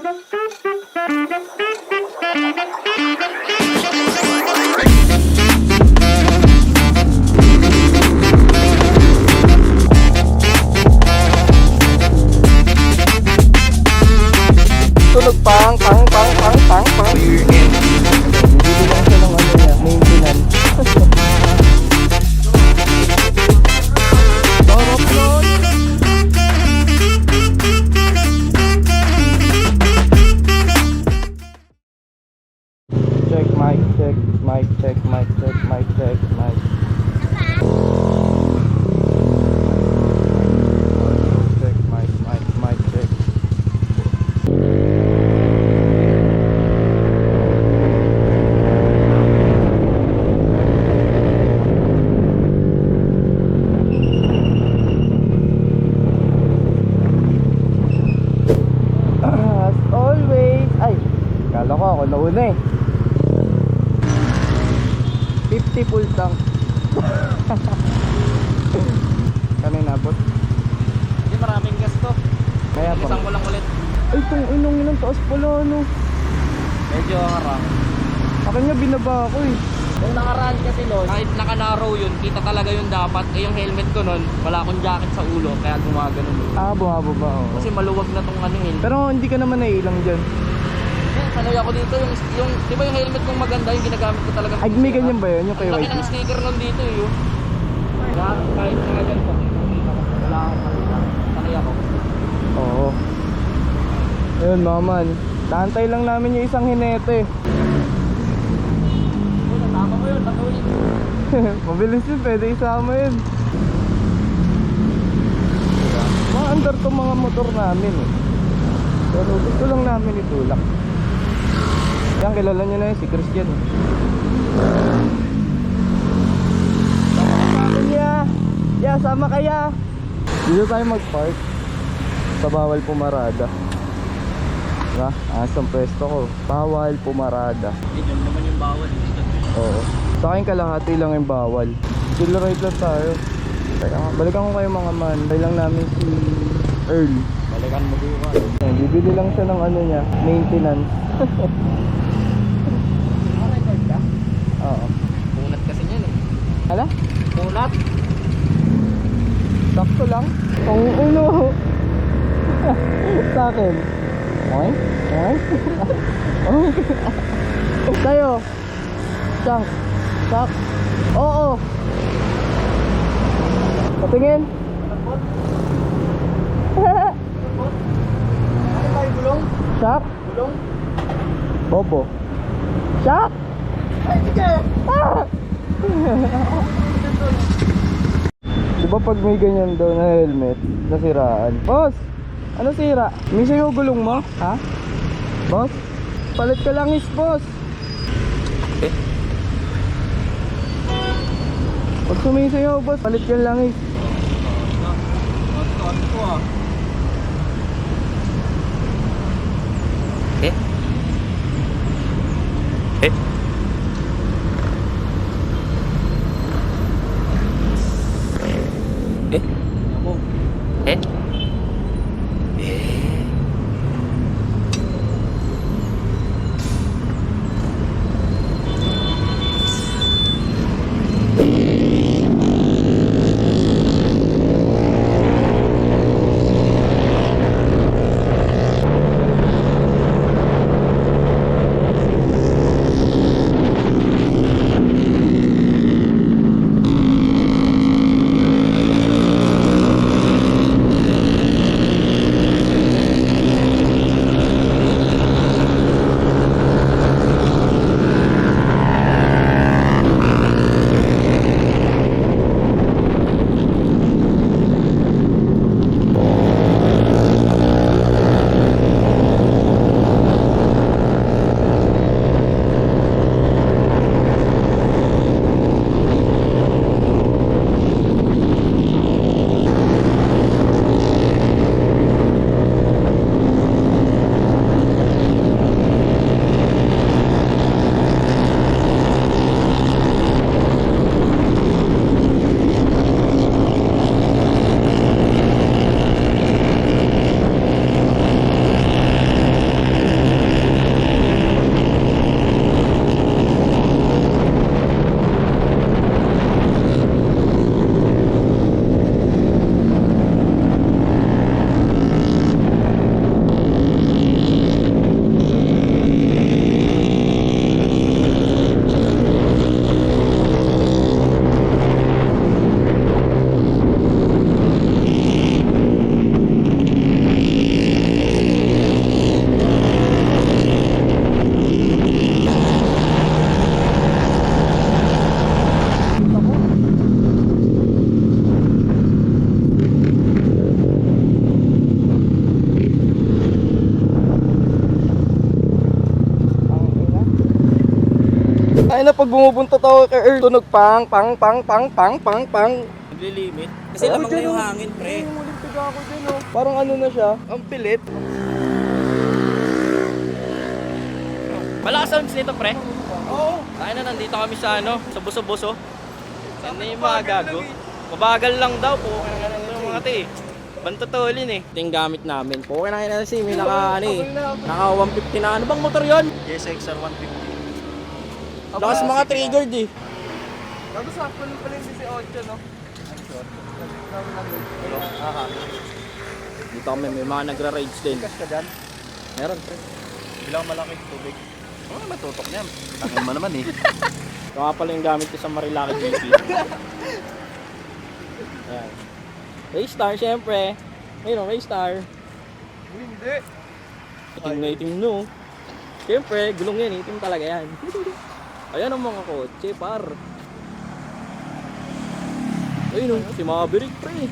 Tunog pang. Bibili lang siya ng ano niya, maintenance. Torok yun. Check, mic check. Check, mic check. As always. Ay, kala ko ako nauna eh. 50 full tank. Kanina boss. Hindi maraming gas to. Kaya pa. Isang ko lang ulit. Ay, itong inong ilang taas pala ano. Medyo harang. Akin nga binaba ako eh. Yung nakaraan kasi nun, kahit naka-narrow yun, kita talaga yun dapat. Eh yung helmet ko nun, wala akong jacket sa ulo, kaya gumagano nun. Ah, bumababa ako. Kasi maluwag na tong ano helmet. Pero hindi ka naman naiilang dyan. Yan, sanay ako dito, yung di ba yung helmet kong maganda, yung ginagamit ko talaga. Ay, may ganyan ba yun? Yung kay Ang laki YT? ng sticker nun dito eh. Yun. Kahit nga ganito, wala akong makita. Sanay ako. Oo. Ayun mga man, tantay lang namin yung isang hinete. Yun, tama mo yun, patuloy. Mabilis yun, pwede isama yun. Mga under to mga motor namin eh. Pero gusto lang namin itulak. Yan, kilala nyo na yun, si Christian. Sama kaya. Dito tayo mag-park sa bawal pumarada. Diba? Asang pwesto ko, bawal pumarada. Yun naman yung bawal. Oo. Sa akin kalahati lang yung bawal. Chill right lang tayo. Balikan ko kayo mga man. Balikan namin si Earl. Balikan mo bukas. Bibili lang siya ng ano niya, maintenance. Record ka? Oo. Punat kasi yan eh. Hala? Punat? Sakto lang. Ang ulo. Sa akin. Okay? Okay? Tayo. Chunk. Chunk. Oo. Patingin. Ano tayo gulong? Chunk. Gulong? Bobo. Chunk. Ay, sige! Ah! Diba pag may ganyan daw na helmet, nasiraan? Boss! Ano sira? Minsan yung gulong mo? Ha? Boss? Palit ka lang is, boss! Pag sumisayaw, boss, palit ka lang is. Ano ko ah? Eh? Eh? Eh? Ako. Eh? Ay na pag bumupunta tayo kay Earl, tunog pang. Naglilimit. Kasi lamang na yung hangin, pre. Yung muling tiga ako dyan, oh. Parang ano na siya, ang pilit. Malakas sounds nito, pre. Oo. Tayo na, nandito kami sa sa buso-buso. Saan na yung mga gago? Mabagal lang daw po. Kaya lang yung mga te. Bantutulin eh. Ito yung gamit namin. Po, kaya na kasi may naka 150 na. Ano bang motor yon? Yes, XR 150. Lakas mga triggered eh. Gago sakto lang pala yung 18, no? Aha. Dito kami, may mga nagra-rides din. Cash ka dyan? Meron, pre. Bilang malaki tubig. Oo, matutok niyan. Takin mo naman eh. Ito nga pala yung gamit ko sa Marilaki GP. Ayan. Raystar, syempre. Ayun, Raystar. Hindi. Itim na itim, no? Syempre, gulong yan, itim talaga yan. Ayan ang mga kotse, par. Ayun, si Maverick, pre.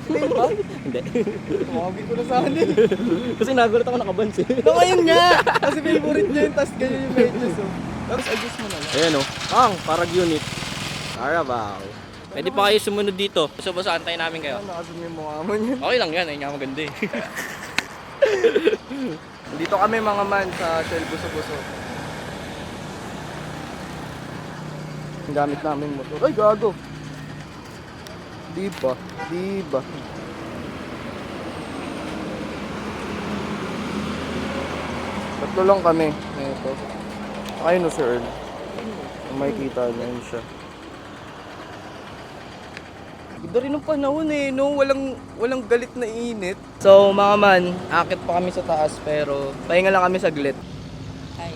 Hindi ba? Hindi. Tumawagin ko na sana eh. Kasi nagulat ako nakabans eh. No, ayun nga! Kasi favorite niya yun, tas ganyan yung medyas, oh. Tapos adjust mo na lang. Ayan o. Parang unit. Carabao. Pwede pa kayo sumunod dito. Basta antayin namin kayo. Nakasum yung mukha mo niyan. Okay lang yan, ayun nga maganda eh. Dito kami mga man sa Shell Buso-Buso. Ang gamit namin motor. Ay, gago! Diba? Tatlo lang kami. Ito. Ayun no, Sir Earl. Kung makikita niyo, yun siya. Ganda rin ng panahon eh, no? Walang galit na init. So, mga man, akit pa kami sa taas pero pahinga lang kami saglit. Hi.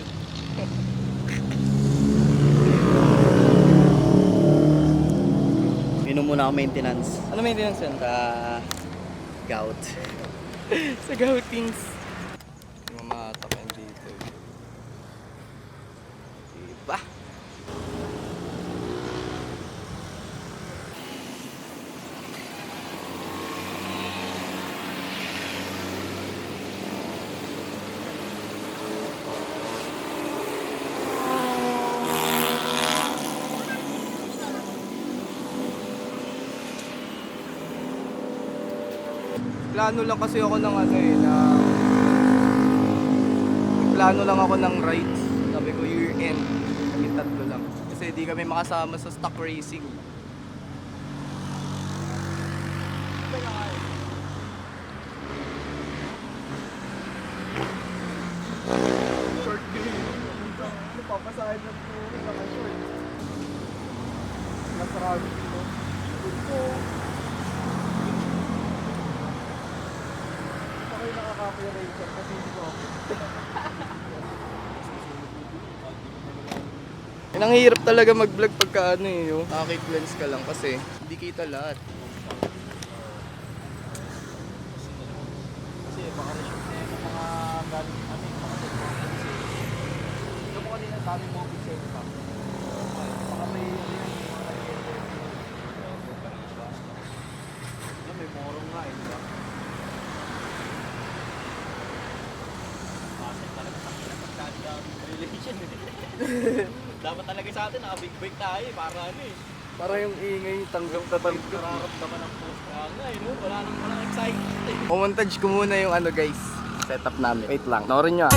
Inom muna ako maintenance Ano maintenance yan? sa gout. Sa Gautings. Mamatak yan dito. Diba? Plano lang kasi ako ng ano eh, plano lang ako ng rides. Sabi ko year end, kami tatlo lang. Kasi di kami makasama sa stock racing. Short game. Ano papasahin lang po sa short. Nasarado dito. Ito. Ako yung nakaka-operation kasi hindi ko ako. Ang hirap talaga mag-vlog pagka ano eh, yung nakakip lens ka lang kasi hindi kita lahat. Kasi baka reshoot na yung mga galing kami. Ito mo kanina dami mo set pa. Baka may may morong nga eh, diba? Relation dapat talaga sa atin naka big break tayo para ano eh. Para yung ingay tanggap na tanggap. Nararamdaman ng post kaya nga eh, no? Wala nang excited eh. Kumontage ko muna yung ano guys, setup namin. Wait lang, norin nyo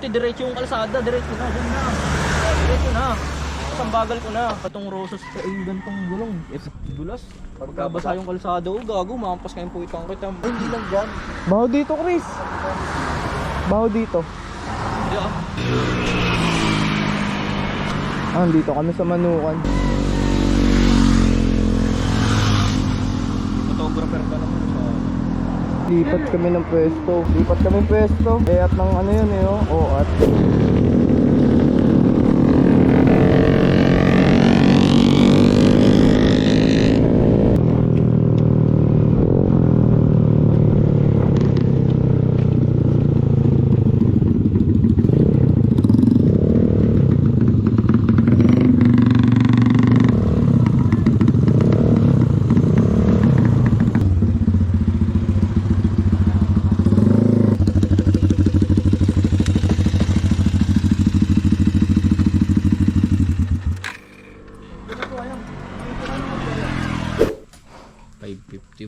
buti diretso yung kalsada, diretso na, dyan na. Diretso na. Ang bagal ko na. Patong Rosas pa yung gantong gulong. Dulas. Pagkabasa yung kalsada, gago, mampas kayong puwitang kita. Hindi lang dyan. Baho dito, Chris. Baho dito. Hindi ah. Dito kami sa Manukan. Photographer ka naman sa... Lipat kami ng pwesto. Kaya't ng ano yun eh, oh. At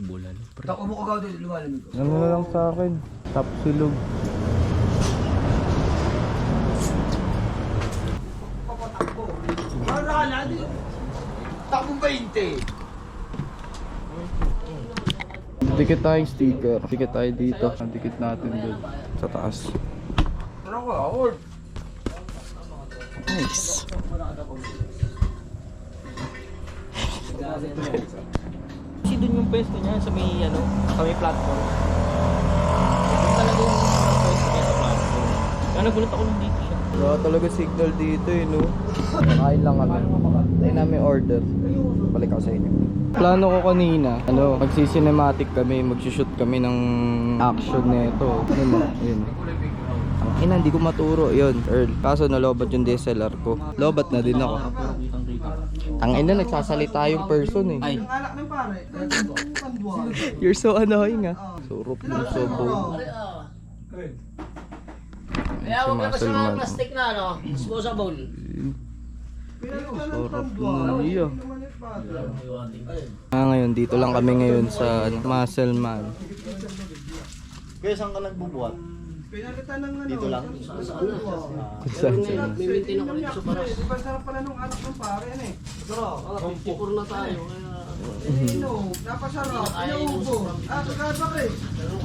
bulan. Tako mo kagaw din, lumalamig ko. ano na lang sa akin? Top silog. Takbo 20! Dikit tayong sticker. Dikit tayo dito. Dikit natin doon sa taas. Ano ko, award? Nice. Kasi dun yung pwesto niya sa may ano, sa may platform. Yung talaga yung pwesto niya sa platform. Kaya nagulat ako nung dito siya. Wala talaga signal dito eh, no? Nakain lang kami. Tayo namin order. Balik ako sa inyo. Plano ko kanina, magsi-cinematic kami, mag-shoot kami ng action nito. Yun. Ang ina, hindi ko maturo. Yun, Earl. Kaso nalobat yung DSLR ko. Lobat na din ako. Ang ina, nagsasalita yung person eh. Ay, You're so annoying ah. Surop yung sobo. Kaya huwag na kasi mga plastic na, ano, disposable. Surop na niya. Ngayon, dito lang kami ngayon sa Muscleman. Kaya saan ka nagbubuhat? Dito lang? Saan Ngayon, may maintain ako dito sa paras. Diba sarap pala nung anak ng pare yan eh. Pero, 54 na tayo, kaya... Napasarap, Ayaw naubo. Kagaba ka eh.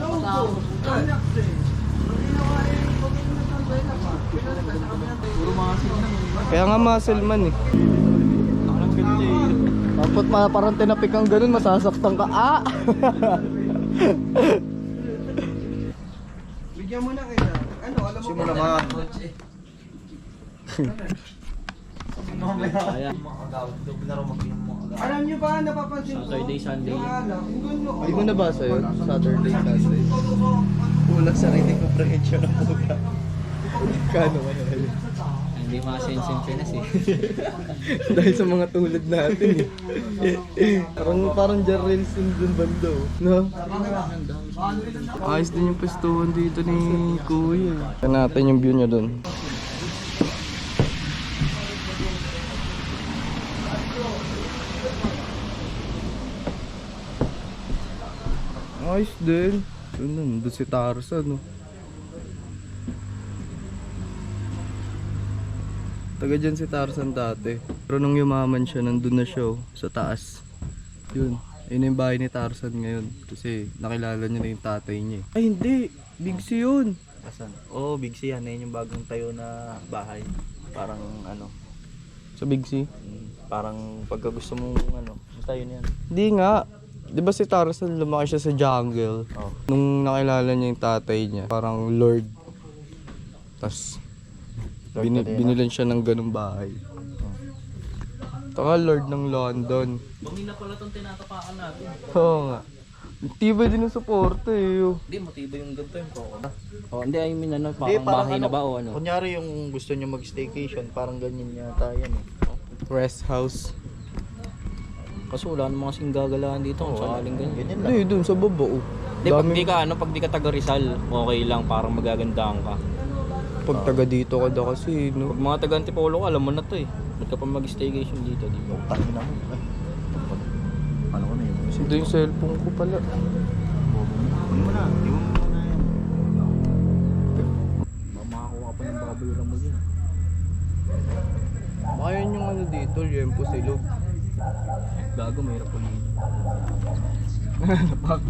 Naubo. Patapos. Kanyak eh. Ang ginawa eh, pagkakas ng sandwela pa. Pinalitan na kami ng puro mga signal. Kaya nga Muscleman eh. Dapat parang tinapik kang ganun, masasaktan ka. Ah! Bigyan mo na kayo. Ano, alam mo Kasi mo naman. Kaya, Alam niyo ba, napapansin ko? Saturday, Sunday. Yung alak, yung gulo. Hindi mo nabasa yun? Saturday, Sunday. Kulang sa rating comprehension ng puta. Kano kaya yun? hindi makasensin Pinas eh. Dahil sa mga tulad natin eh. Parang Jarrelson dun bando. No? Ayos din yung pestuhan dito ni Kuya. Tignan natin yung view niya dun. Ayos din. Doon si Tarzan, no? Taga dyan si Tarzan dati. Pero nung yumaman siya, nandun na siya sa taas. Yun. Yun yung bahay ni Tarzan ngayon. Kasi nakilala niya na yung tatay niya. Ay hindi! Big C yun! Asan? Oo, Big C yan. Yan yung bagong tayo na bahay. Parang ano, Sa Big C? parang pagka gusto mong ano, basta yun yan. Hindi nga. Di ba si Tarzan lumaki siya sa jungle? Oh. Nung nakilala niya yung tatay niya, parang Lord. Tapos binilan siya ng ganung bahay. Taka Lord ng London. Bangin na pala itong tinatapakan natin. Oo nga. Tibay din ang suporta eh. Hindi, matibay yung ganito yung poko. Oh, hindi, I mean ano, Hindi, parang bahay na ba o ano? Kunyari yung gusto niya mag-staycation, parang ganyan yata yan eh. Rest house. Kasi wala namang kasing gagalahan dito kung sakaling ganyan. Ganyan lang. Hindi, dun sa baba oh. Hindi, pag di ka taga Rizal, okay lang, parang magagandahan ka. Pag taga dito ka daw kasi, no? Pag mga taga Antipolo ka, alam mo na to eh. Ba't ka pa mag-staycation dito, di ba? Tangin na mo. Ano ko na yun? Ito yung cellphone ko pala. Ano mo na? Di mo muna yan. Makakuha pa ng dito, Liempo Silog. Gago, mahirap ulit. Napak.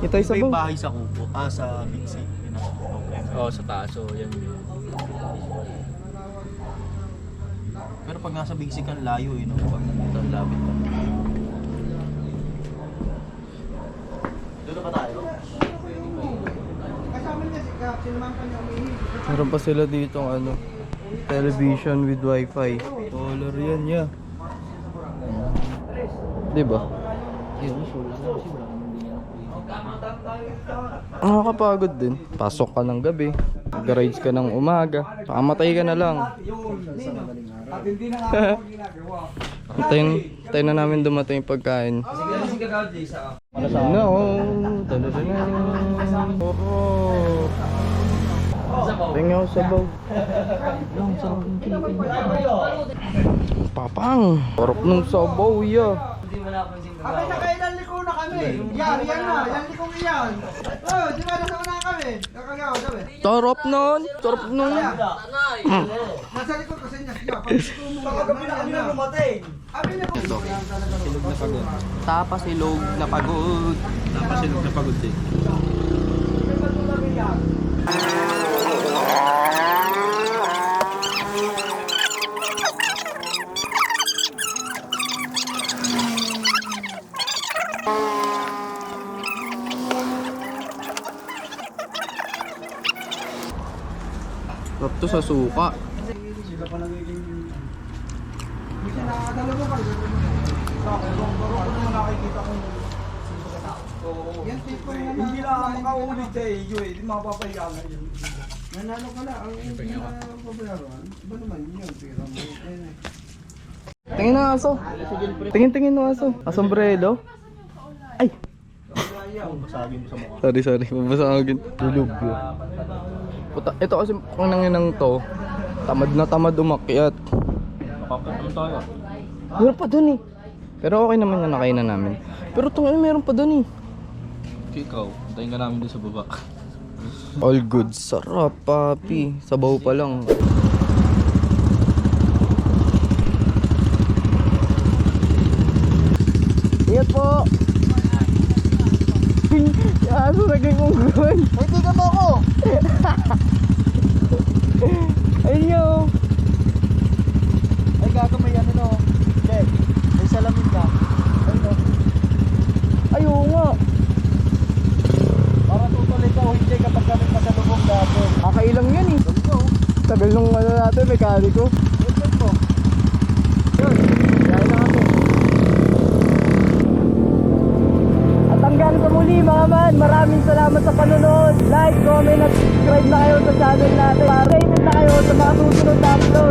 Ito yung May sabaw. bahay sa Kubo. Sa Bixi. Oo, sa taas. So, yan. Pero pag nasa Bixi kan layo no? Pag lapit ka. Doon na ba tayo? Meron pa sila dito ano, television with wifi. Color yan ya. Diba? Nakakapagod din. Pasok ka ng gabi, mag-rides ka ng umaga, pakamatay ka na lang. Tayo na namin dumating yung pagkain. No. Tingnan ko sabaw. Papang. Parap nung sabaw ya. Abay, nakailan liko na kami. Yan na. Yan liko yan. Oh, di ba nasa unahan kami? Nakagawa, sabi. Tarap nun. Tarap nun. Nasa likod kasi niya. Pagkagabi na kami na lumating. Abi na Silog na pagod. Tapa silog na pagod. Napasilog na pagod eh. Sarap to sa suka. sila pa nagiging... Kasi nakakadalawa ka. Baro-baro ko naman nakikita kong... Yan tipo na hindi lang ako makaulit sa iyo eh. Di mapapahiya na yun. Nanalo ka na. Ang pabayaran. Iba naman yun. Pira mo. Tingin ng aso. Tingin ng aso. Asombrero. Ay! Masagin mo sa mukha. Sorry. Mabasagin. Tulog yun. Puta, ito kasi kung nanginang to, tamad umakyat. Nakakot naman tayo. Meron pa dun eh. Pero okay naman yung nakainan namin. Pero itong meron pa dun eh. Ikaw, tayo ka namin doon sa baba. All good. Sarap, papi. Sabaw pa lang. Ingat po! Aso naging unggoy. Ay, tingnan mo ako! Ayun nyo. Ay, gago may ano no. Hindi. May salamin ka. Ay, no. Ay, oo nga. Para tutuloy ka o hindi kapag kami masalubong dati. Kakailang yan eh. Tagal nung ano natin, mekaniko. Wait mo. Yun, kaya na kami. At hanggang sa muli mga man, maraming salamat sa panonood. Like, comment at subscribe na kayo sa channel natin. Para updated na kayo sa mga susunod na upload.